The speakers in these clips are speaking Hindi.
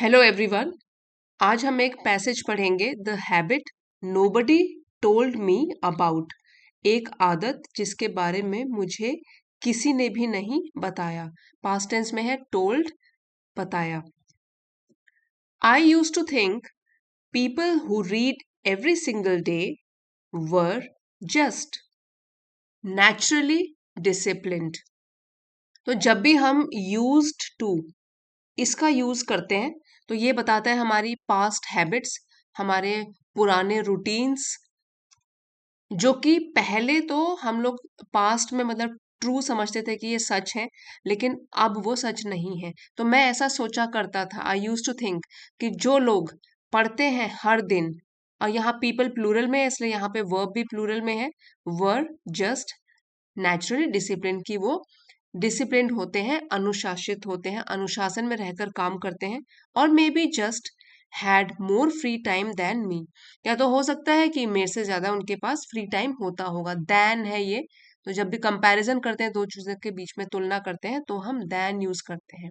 Hello everyone. आज हम एक पैसेज पढ़ेंगे, the habit nobody told me about. एक आदत जिसके बारे में मुझे किसी ने भी नहीं बताया। पास्ट टेंस में है टोल्ड, बताया। I use to think people who read every single day were just naturally disciplined. तो जब भी हम यूज्ड टू इसका यूज करते हैं तो ये बताता है हमारी पास्ट हैबिट्स, हमारे पुराने रूटीन्स, जो कि पहले तो हम लोग पास्ट में मतलब ट्रू समझते थे कि ये सच है, लेकिन अब वो सच नहीं है। तो मैं ऐसा सोचा करता था, आई यूज टू थिंक कि जो लोग पढ़ते हैं हर दिन, और यहाँ पीपल प्लूरल में है इसलिए यहाँ पे वर्ब भी प्लूरल में है, वर जस्ट नेचुरली डिसिप्लिन, की वो डिसिप्लिन्ड होते हैं, अनुशासित होते हैं, अनुशासन में रहकर काम करते हैं, और may be just had more free time than me. या तो हो सकता है कि मेरे से ज्यादा उनके पास फ्री टाइम होता होगा। देन है ये, तो जब भी कंपैरिजन करते हैं, दो चीजों के बीच में तुलना करते हैं, तो हम देन यूज करते हैं।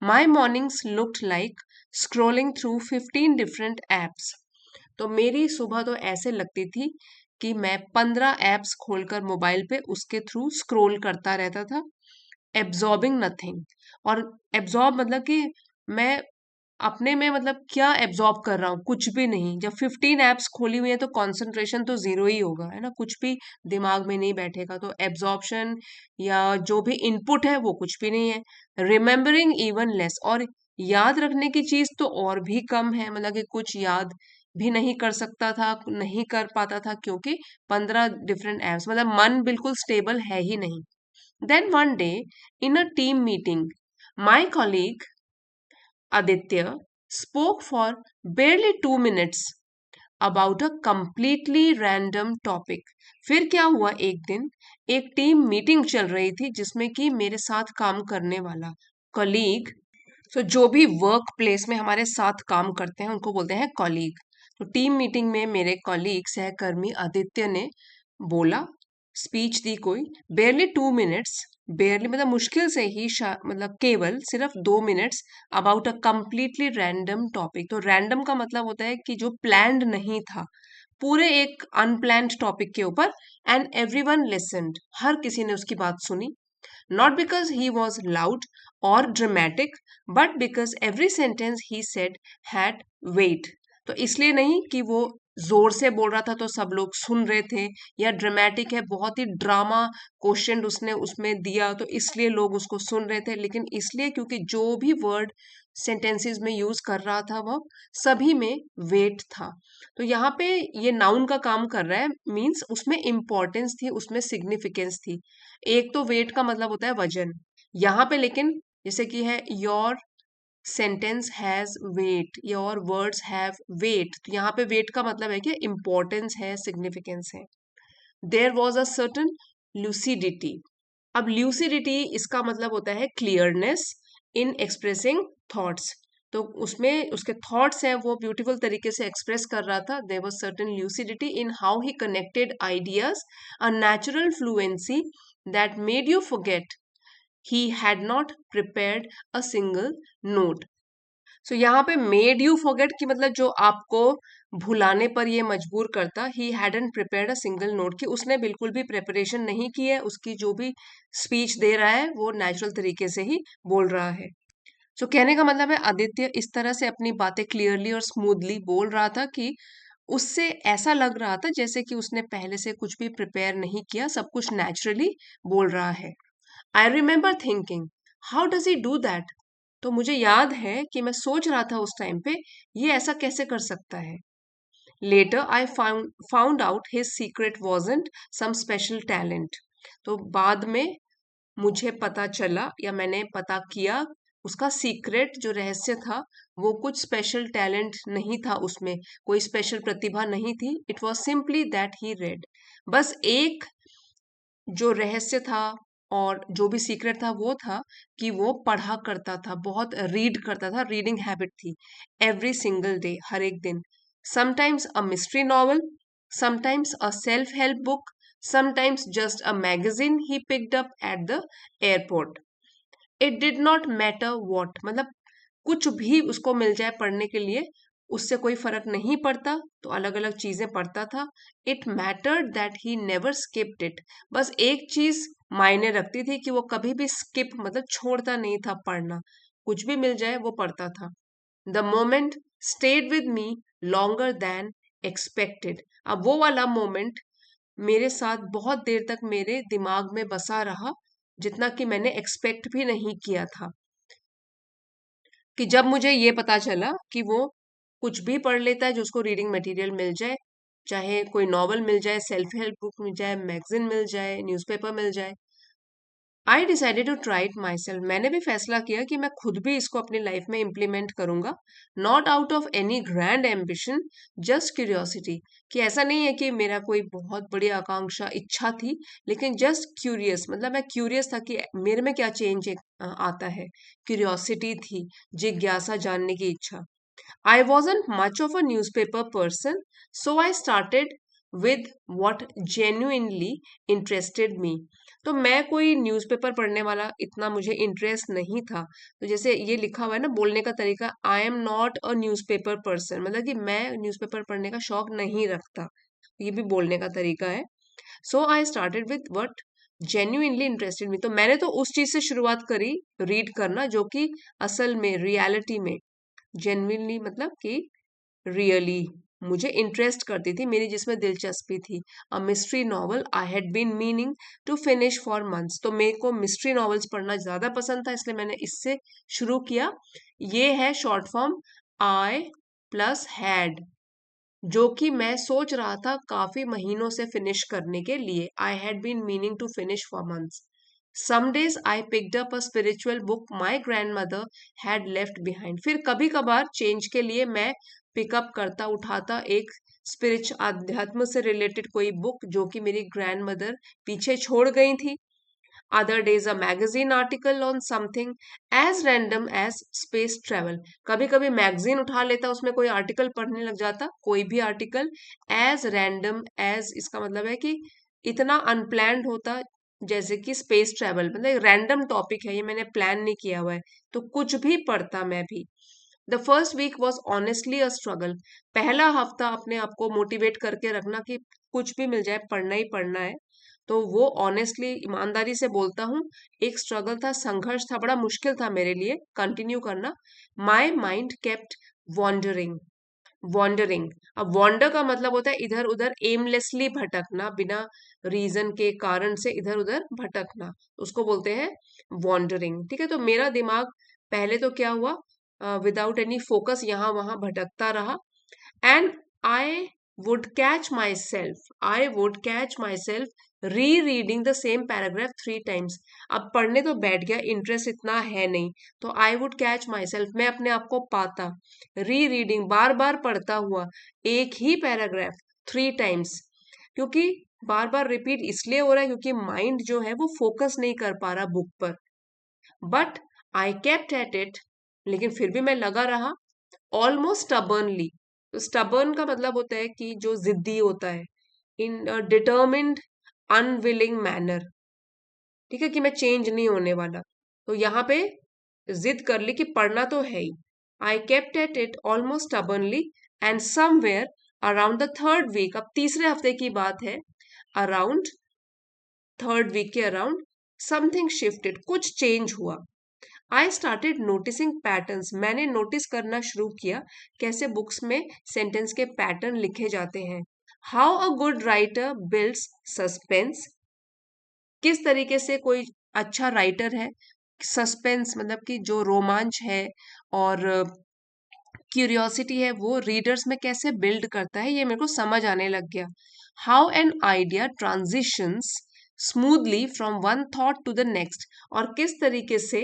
My mornings looked like scrolling through 15 different apps. तो मेरी सुबह तो ऐसे लगती थी कि मैं 15 एप्स खोलकर मोबाइल पे उसके थ्रू स्क्रॉल करता रहता था, एब्जॉर्बिंग नथिंग। और एब्जॉर्ब मतलब कि मैं अपने में मतलब क्या एब्जॉर्ब कर रहा हूँ, कुछ भी नहीं। जब 15 एप्स खोली हुई है तो कंसंट्रेशन तो जीरो ही होगा, है ना, कुछ भी दिमाग में नहीं बैठेगा, तो एब्जॉर्प्शन या जो भी इनपुट है वो कुछ भी नहीं है। रिमेम्बरिंग इवन लेस, और याद रखने की चीज तो और भी कम है, मतलब कि कुछ याद भी नहीं कर सकता था, नहीं कर पाता था, क्योंकि 15 डिफरेंट एप्स, मतलब मन बिल्कुल स्टेबल है ही नहीं। Then one day in a team meeting my colleague Aditya spoke for barely 2 minutes about a completely random topic। फिर क्या हुआ, एक दिन एक टीम मीटिंग चल रही थी जिसमें कि मेरे साथ काम करने वाला कलीग, तो जो भी वर्क प्लेस में हमारे साथ काम करते हैं उनको बोलते हैं कॉलीग। तो टीम मीटिंग में मेरे कॉलीग सहकर्मी आदित्य ने बोला, स्पीच दी कोई, बेयरली 2 मिनट्स, बेयरली मतलब मुश्किल से ही, मतलब केवल सिर्फ 2 minutes, about a completely random topic. तो रैंडम का मतलब होता है कि जो प्लान्ड नहीं था, पूरे एक अनप्लान्ड टॉपिक के ऊपर। एंड एवरीवन लिसन्ड, हर किसी ने उसकी बात सुनी। Not because he was loud or dramatic, but because every sentence he said had weight। तो इसलिए नहीं कि वो जोर से बोल रहा था तो सब लोग सुन रहे थे, या ड्रामेटिक है, बहुत ही ड्रामा क्वेश्चन उसने उसमें दिया तो इसलिए लोग उसको सुन रहे थे, लेकिन इसलिए क्योंकि जो भी वर्ड सेंटेंसेस में यूज कर रहा था वो सभी में वेट था। तो यहाँ पे ये नाउन का काम कर रहा है, मीन्स उसमें इंपॉर्टेंस थी, उसमें सिग्निफिकेंस थी। एक तो वेट का मतलब होता है वजन, यहाँ पे लेकिन जैसे कि है your sentence has weight, your words have weight, तो यहाँ पे वेट का मतलब है कि इंपॉर्टेंस है, सिग्निफिकेंस है। There was a certain lucidity. अब ल्यूसिडिटी इसका मतलब होता है क्लियरनेस इन एक्सप्रेसिंग थॉट्स। तो उसमें उसके थॉट्स हैं वो ब्यूटीफुल तरीके से एक्सप्रेस कर रहा था। There was certain lucidity in how he connected ideas, a natural fluency that made you forget he had not prepared a single note. So यहाँ पे मेड यू फॉरगेट की मतलब जो आपको भुलाने पर ये मजबूर करता, he hadn't prepared a single note, कि उसने बिल्कुल भी प्रिपरेशन नहीं की है, उसकी जो भी स्पीच दे रहा है वो नेचुरल तरीके से ही बोल रहा है। सो कहने का मतलब है आदित्य इस तरह से अपनी बातें क्लियरली और स्मूथली बोल रहा था कि उससे ऐसा लग रहा था जैसे कि उसने पहले से कुछ भी प्रिपेयर नहीं किया, सब कुछ नेचुरली बोल रहा है। I remember thinking, how does he do that. तो मुझे याद है कि मैं सोच रहा था उस टाइम पे, ये ऐसा कैसे कर सकता है। Later I found out his secret wasn't some special talent. तो बाद में मुझे पता चला, या मैंने पता किया, उसका सीक्रेट जो रहस्य था वो कुछ स्पेशल टैलेंट नहीं था, उसमें कोई स्पेशल प्रतिभा नहीं थी। It was simply that he red. बस एक जो रहस्य था और जो भी सीक्रेट था वो था कि वो पढ़ा करता था, बहुत रीड करता था, रीडिंग हैबिट थी। एवरी सिंगल डे, हर एक दिन। Sometimes a mystery novel, sometimes a self help book, sometimes just a magazine he picked up at the airport. It did not matter what, मतलब कुछ भी उसको मिल जाए पढ़ने के लिए, उससे कोई फर्क नहीं पड़ता, तो अलग अलग चीजें पढ़ता था। It mattered that he never skipped it. बस एक चीज मायने रखती थी कि वो कभी भी स्किप मतलब छोड़ता नहीं था पढ़ना, कुछ भी मिल जाए वो पढ़ता था। The moment stayed with me longer than expected. अब वो वाला मोमेंट मेरे साथ बहुत देर तक मेरे दिमाग में बसा रहा, जितना कि मैंने एक्सपेक्ट भी नहीं किया था। कि जब मुझे ये पता चला कि वो कुछ भी पढ़ लेता है जो उसको रीडिंग मटेरियल मिल जाए, चाहे कोई नॉवल मिल जाए, सेल्फ हेल्प बुक मिल जाए, मैगजीन मिल जाए, न्यूज़पेपर मिल जाए। I decided to try it myself. मैंने भी फैसला किया कि मैं खुद भी इसको अपनी लाइफ में इम्प्लीमेंट करूंगा। Not out of any grand ambition, just curiosity. कि ऐसा नहीं है कि मेरा कोई बहुत बड़ी आकांक्षा इच्छा थी, लेकिन जस्ट क्यूरियस, मतलब मैं क्यूरियस था कि मेरे में क्या चेंज आता है। क्यूरियोसिटी थी, जिज्ञासा, जानने की इच्छा। I wasn't much of a newspaper person, so I started with what genuinely interested me. तो मैं कोई न्यूज़पेपर पढ़ने वाला इतना मुझे इंटरेस्ट नहीं था। तो जैसे ये लिखा हुआ है ना बोलने का तरीका, I am not a newspaper person, मतलब कि मैं न्यूज़पेपर पढ़ने का शौक नहीं रखता। ये भी बोलने का तरीका है। So I started with what genuinely interested me. तो मैंने तो उस चीज से शुरुआत करी रीड करना जो कि असल में, रियलिटी में, जेन्युइनली मतलब कि रियली मुझे इंटरेस्ट करती थी, मेरी जिसमें दिलचस्पी थी। A mystery novel I had been meaning to finish for months. तो मेरे को मिस्ट्री नॉवेल्स पढ़ना ज्यादा पसंद था, इसलिए मैंने इससे शुरू किया। ये है short form I plus had, जो कि मैं सोच रहा था काफी महीनों से फिनिश करने के लिए। I had been meaning to finish for months. Some days I picked up a spiritual book my grandmother had left behind. फिर कभी कभार चेंज के लिए मैं पिकअप करता, उठाता एक स्पिरिचुअल, अध्यात्म से रिलेटेड कोई बुक जो कि मेरी ग्रैंड मदर पीछे छोड़ गई थी। other days a magazine article on something as random as space travel। कभी कभी मैगजीन उठा लेता, उसमें कोई आर्टिकल पढ़ने लग जाता, कोई भी आर्टिकल। as random as इसका मतलब है कि इतना अनप्लान्ड होता, जैसे कि स्पेस ट्रेवल, मतलब रैंडम टॉपिक है, ये मैंने प्लान नहीं किया हुआ है, तो कुछ भी पढ़ता मैं भी। The first week was honestly a struggle. पहला हफ्ता अपने आप को मोटिवेट करके रखना कि कुछ भी मिल जाए पढ़ना ही पढ़ना है, तो वो ऑनेस्टली, ईमानदारी से बोलता हूँ, एक स्ट्रगल था, संघर्ष था, बड़ा मुश्किल था मेरे लिए कंटिन्यू करना। My mind kept wandering. Wandering, अब वॉन्डर का मतलब होता है इधर उधर एमलेसली भटकना, बिना रीजन के कारण से इधर उधर भटकना, उसको बोलते हैं वॉन्डरिंग। ठीक है, तो मेरा दिमाग पहले तो क्या हुआ, विदाउट एनी फोकस यहाँ वहां भटकता रहा। And I would catch myself, I would catch myself re reading the same paragraph 3 times। अब पढ़ने तो बैठ गया, इंटरेस्ट इतना है नहीं, तो आई वुड कैच माई सेल्फ, मैं अपने आप को पाता, री रीडिंग, बार बार पढ़ता हुआ एक ही पैराग्राफ 3 times। क्योंकि बार बार रिपीट इसलिए हो रहा है क्योंकि माइंड जो है वो फोकस नहीं कर पा रहा बुक पर। But I kept at it, लेकिन फिर भी मैं लगा रहा। ऑलमोस्ट स्टबर्नली, तो स्टबर्न का मतलब होता है कि जो जिद्दी होता है, इन डिटर्मिन्ड अनविलिंग मैनर। ठीक है, कि मैं चेंज नहीं होने वाला, तो यहाँ पे जिद कर ली कि पढ़ना तो है ही। I kept at it almost stubbornly and somewhere around the third week, अब तीसरे हफ्ते की बात है, अराउंड थर्ड वीक के अराउंड समथिंग शिफ्टेड, कुछ चेंज हुआ। आई स्टार्टेड नोटिसिंग पैटर्न्स, मैंने नोटिस करना शुरू किया कैसे बुक्स में सेंटेंस के पैटर्न लिखे जाते हैं। How a good writer builds suspense, किस तरीके से कोई अच्छा राइटर है, सस्पेंस मतलब कि जो रोमांच है और क्यूरियोसिटी है वो रीडर्स में कैसे बिल्ड करता है, ये मेरे को समझ आने लग गया। How an idea transitions smoothly from one thought to the next, और किस तरीके से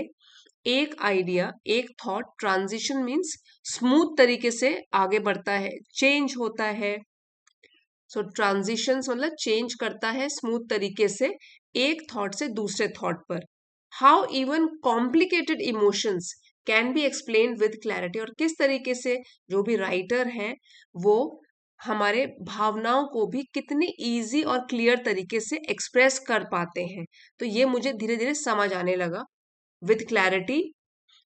एक आइडिया, एक थॉट, ट्रांजिशन मीन्स स्मूथ तरीके से आगे बढ़ता है, चेंज होता है। सो ट्रांजिशंस मतलब चेंज करता है स्मूथ तरीके से एक थॉट से दूसरे थॉट पर। How even complicated emotions can be explain with clarity, और किस तरीके से जो भी राइटर हैं वो हमारे भावनाओं को भी कितनी इजी और क्लियर तरीके से एक्सप्रेस कर पाते हैं। तो ये मुझे धीरे धीरे समझ आने लगा। With clarity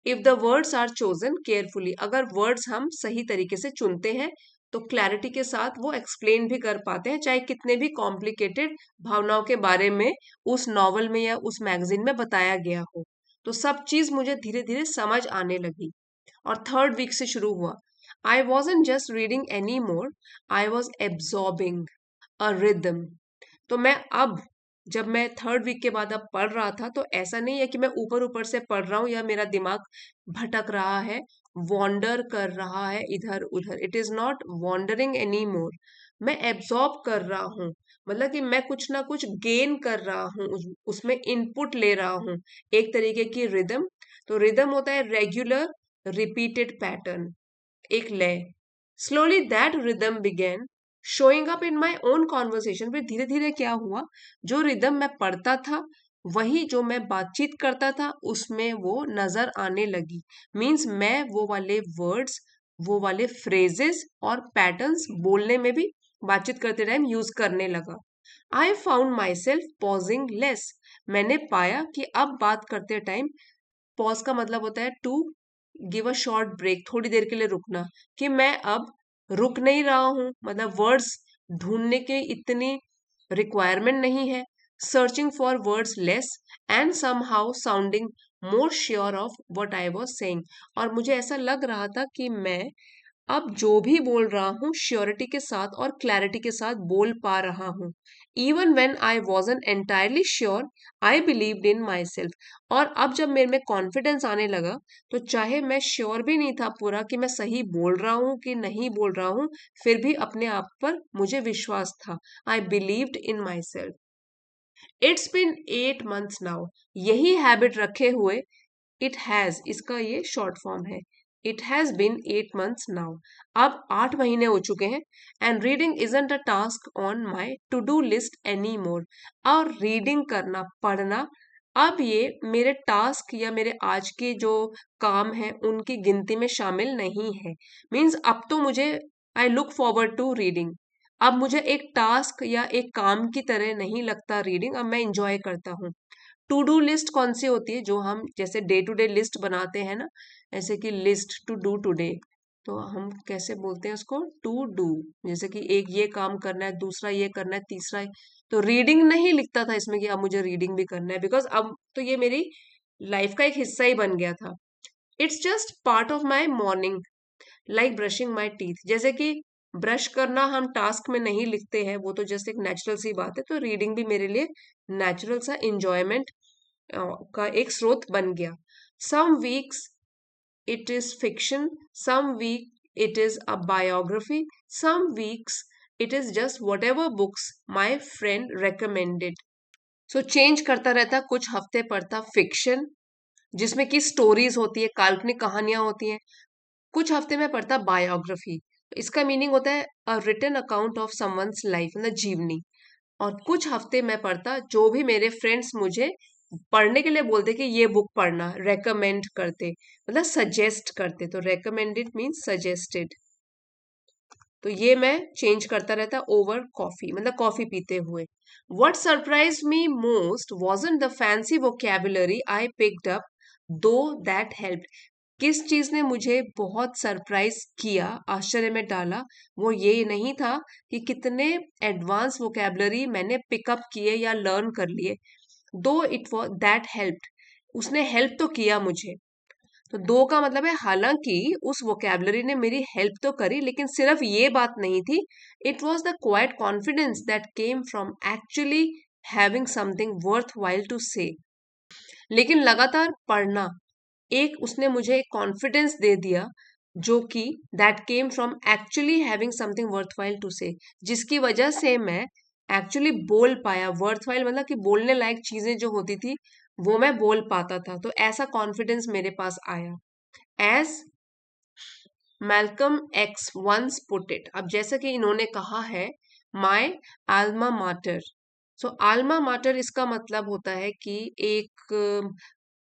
if the words are chosen carefully, अगर वर्ड्स हम सही तरीके से चुनते हैं तो क्लैरिटी के साथ वो एक्सप्लेन भी कर पाते हैं, चाहे कितने भी कॉम्प्लिकेटेड भावनाओं के बारे में उस नॉवल में या उस मैगजीन में बताया गया हो। तो सब चीज मुझे धीरे धीरे समझ आने लगी। और थर्ड वीक से शुरू हुआ। I wasn't just reading any more, I was absorbing a rhythm. तो मैं अब, जब मैं थर्ड वीक के बाद अब पढ़ रहा था, तो ऐसा नहीं है कि मैं ऊपर ऊपर से पढ़ रहा हूँ या मेरा दिमाग भटक रहा है, वॉन्डर कर रहा है इधर उधर। It is not wandering any more, मैं एब्जॉर्ब कर रहा हूँ। मतलब कि मैं कुछ ना कुछ गेन कर रहा हूँ, उसमें इनपुट ले रहा हूँ, एक तरीके की रिदम। तो रिदम होता है रेगुलर रिपीटेड पैटर्न, एक लय। Slowly that rhythm began showing up in my own conversation. फिर धीरे धीरे क्या हुआ, जो रिदम मैं पढ़ता था वही जो मैं बातचीत करता था उसमें वो नजर आने लगी। मीन्स मैं वो वाले वर्ड्स, वो वाले फ्रेजेस और पैटर्न्स बोलने में भी, बातचीत करते टाइम यूज करने लगा। I found my self pausing less. मैंने पाया कि अब बात करते टाइम, पॉज का मतलब होता है to give a short break, थोड़ी देर के लिए रुकना, कि मैं अब रुक नहीं रहा हूं, मतलब वर्ड्स ढूंढने के इतनी रिक्वायरमेंट नहीं है। Searching for words less and somehow sounding more sure of what I was saying. और मुझे ऐसा लग रहा था कि मैं अब जो भी बोल रहा हूँ श्योरिटी के साथ और क्लैरिटी के साथ बोल पा रहा हूँ। Even when I वॉजन entirely sure, I believed in my self. और अब जब मेरे में कॉन्फिडेंस आने लगा, तो चाहे मैं श्योर भी नहीं था पूरा कि मैं सही बोल रहा हूँ कि नहीं बोल रहा हूँ, फिर भी अपने आप पर मुझे विश्वास था। I believed in myself. It's been 8 months now, यही हैबिट रखे हुए, इट हैज, इसका ये शॉर्ट फॉर्म है, it has been 8 months now. अब 8 महीने हो चुके हैं। And reading isn't a task on my to do list any more. और रीडिंग करना, पढ़ना, अब ये मेरे टास्क या मेरे आज के जो काम है उनकी गिनती में शामिल नहीं है। मीन्स अब तो मुझे, I look forward to reading. अब मुझे एक टास्क या एक काम की तरह नहीं लगता रीडिंग, अब मैं इंजॉय करता हूँ। टू डू लिस्ट कौन सी होती है, जो हम जैसे डे टू डे लिस्ट बनाते हैं ना, ऐसे कि लिस्ट टू डू टुडे, तो हम कैसे बोलते हैं उसको, टू डू। जैसे कि एक ये काम करना है, दूसरा ये करना है, तीसरा तो रीडिंग नहीं लिखता था इसमें कि अब मुझे रीडिंग भी करना है, बिकॉज अब तो ये मेरी लाइफ का एक हिस्सा ही बन गया था। It's just part of my morning, like brushing my teeth. जैसे कि ब्रश करना हम टास्क में नहीं लिखते हैं, वो तो जस्ट एक नेचुरल सी बात है, तो रीडिंग भी मेरे लिए नेचुरल सा इंजॉयमेंट का एक स्रोत बन गया। Some weeks it is fiction, some week it is a biography, some weeks it is just whatever books my friend recommended. So change करता रहता, कुछ हफ्ते पढ़ता फिक्शन जिसमें कि स्टोरीज होती है, काल्पनिक कहानियां होती हैं। कुछ हफ्ते में पढ़ता बायोग्राफी, इसका मीनिंग होता है a written account of someone's life, मतलब जीवनी। और कुछ हफ्ते में पढ़ता जो भी मेरे फ्रेंड्स मुझे पढ़ने के लिए बोलते कि ये बुक पढ़ना, रेकमेंड करते, मतलब सजेस्ट करते, तो रेकमेंडेड मीन्स सजेस्टेड। तो ये मैं चेंज करता रहता ओवर कॉफी, मतलब कॉफी पीते हुए। What surprise me most wasn't the fancy vocabulary I picked up, दो दैट हेल्प। किस चीज ने मुझे बहुत सरप्राइज किया, आश्चर्य में डाला, वो ये नहीं था कि कितने एडवांस वोकैबुलरी मैंने पिकअप किए या लर्न कर लिए। दो इट वॉज दैट हेल्प्ड, उसने हेल्प तो किया मुझे। तो दो का मतलब है हालांकि उस वोकैबुलरी ने मेरी हेल्प तो करी, लेकिन सिर्फ ये बात नहीं थी। It was the quiet confidence that came from actually having something worthwhile to say. लेकिन लगातार पढ़ना, एक उसने मुझे एक कॉन्फिडेंस दे दिया, जो कि that came from actually having something worthwhile to say, जिसकी वजह से मैं एक्चुअली बोल पाया। वर्थवाइल मतलब कि बोलने लायक चीजें जो होती थी वो मैं बोल पाता था, तो ऐसा कॉन्फिडेंस मेरे पास आया। As Malcolm X once put it, अब जैसा कि इन्होंने कहा है, my alma mater. So alma mater इसका मतलब होता है कि एक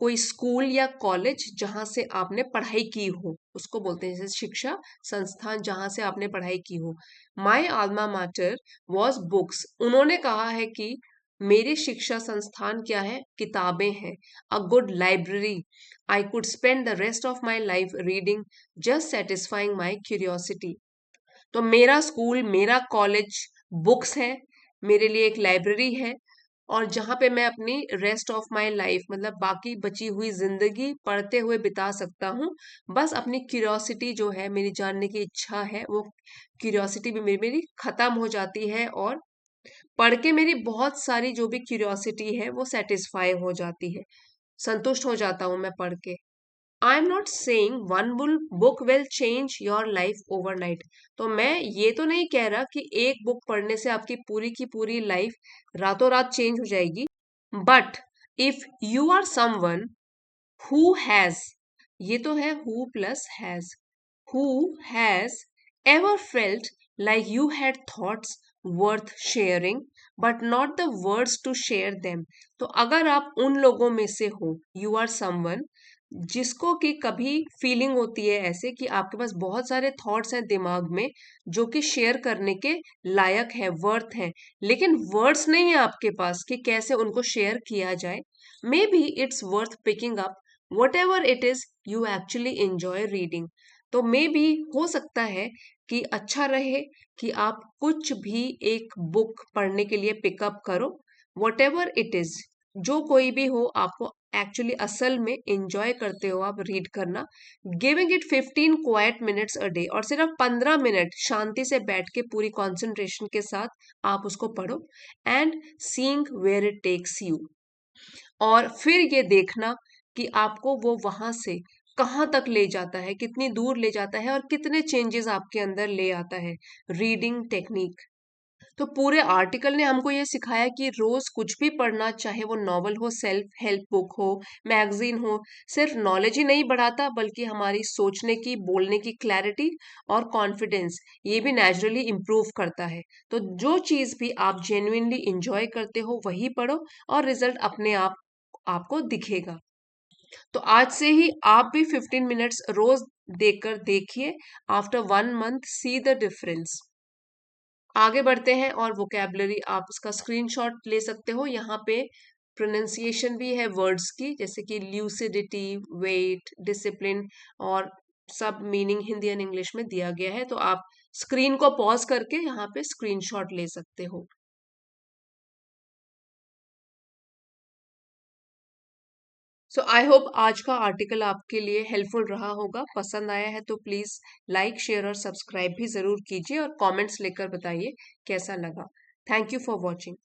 कोई स्कूल या कॉलेज जहां से आपने पढ़ाई की हो, उसको बोलते हैं, जैसे शिक्षा संस्थान जहां से आपने पढ़ाई की हो। My alma martyr was books, उन्होंने कहा है कि मेरी शिक्षा संस्थान क्या है? किताबें हैं। A good library. I could spend the rest of my life reading, just satisfying my curiosity. तो मेरा स्कूल, मेरा कॉलेज बुक्स है, मेरे लिए एक लाइब्रेरी है, और जहाँ पे मैं अपनी रेस्ट ऑफ माय लाइफ मतलब बाकी बची हुई जिंदगी पढ़ते हुए बिता सकता हूँ। बस अपनी क्यूरियोसिटी जो है, मेरी जानने की इच्छा है, वो क्यूरियोसिटी भी मेरी मेरी खत्म हो जाती है, और पढ़ के मेरी बहुत सारी जो भी क्यूरियोसिटी है वो सेटिस्फाई हो जाती है, संतुष्ट हो जाता हूँ मैं पढ़ के। I am not saying one book will change your life overnight. तो मैं ये तो नहीं कह रहा कि एक बुक पढ़ने से आपकी पूरी की पूरी लाइफ रातों रात चेंज हो जाएगी। But if you are someone who has, ये तो है who plus has, who has ever felt like you had thoughts worth sharing but not the words to share them. तो अगर आप उन लोगों में से हो, यू आर समवन जिसको कि कभी फीलिंग होती है ऐसे कि आपके पास बहुत सारे थॉट्स हैं दिमाग में जो कि शेयर करने के लायक है, वर्थ है, लेकिन वर्ड्स नहीं है आपके पास कि कैसे उनको शेयर किया जाए। May be it's worth picking up what ever it is you actually enjoy reading. तो मे बी हो सकता है कि अच्छा रहे कि आप कुछ भी एक बुक पढ़ने के लिए पिकअप करो, वट एवर इट इज, जो कोई भी हो, आपको एक्चुअली असल में इंजॉय करते हो आप रीड करना। Giving it 15 quite minutes a day, और सिर्फ 15 मिनट शांति से बैठ के पूरी कंसंट्रेशन के साथ आप उसको पढ़ो, and seeing where it takes you. और फिर ये देखना कि आपको वो वहां से कहाँ तक ले जाता है, कितनी दूर ले जाता है, और कितने चेंजेस आपके अंदर ले आता है रीडिंग टेक्निक। तो पूरे आर्टिकल ने हमको ये सिखाया कि रोज कुछ भी पढ़ना, चाहे वो नॉवल हो, सेल्फ हेल्प बुक हो, मैगजीन हो, सिर्फ नॉलेज ही नहीं बढ़ाता बल्कि हमारी सोचने की, बोलने की क्लैरिटी और कॉन्फिडेंस ये भी नेचुरली इम्प्रूव करता है। तो जो चीज भी आप जेन्युइनली इंजॉय करते हो वही पढ़ो, और रिजल्ट अपने आप आपको दिखेगा। तो आज से ही आप भी 15 मिनट्स रोज देकर देखिए। After 1 month see the difference. आगे बढ़ते हैं, और वोकेबलरी आप उसका स्क्रीनशॉट ले सकते हो। यहाँ पे प्रोनाउंसिएशन भी है वर्ड्स की, जैसे कि ल्यूसिडिटी, वेट, डिसिप्लिन, और सब मीनिंग हिंदी एंड इंग्लिश में दिया गया है। तो आप स्क्रीन को पॉज करके यहाँ पे स्क्रीनशॉट ले सकते हो। सो आई होप आज का आर्टिकल आपके लिए हेल्पफुल रहा होगा। पसंद आया है तो प्लीज लाइक, शेयर और सब्सक्राइब भी जरूर कीजिए, और कमेंट्स लेकर बताइए कैसा लगा। Thank you for watching.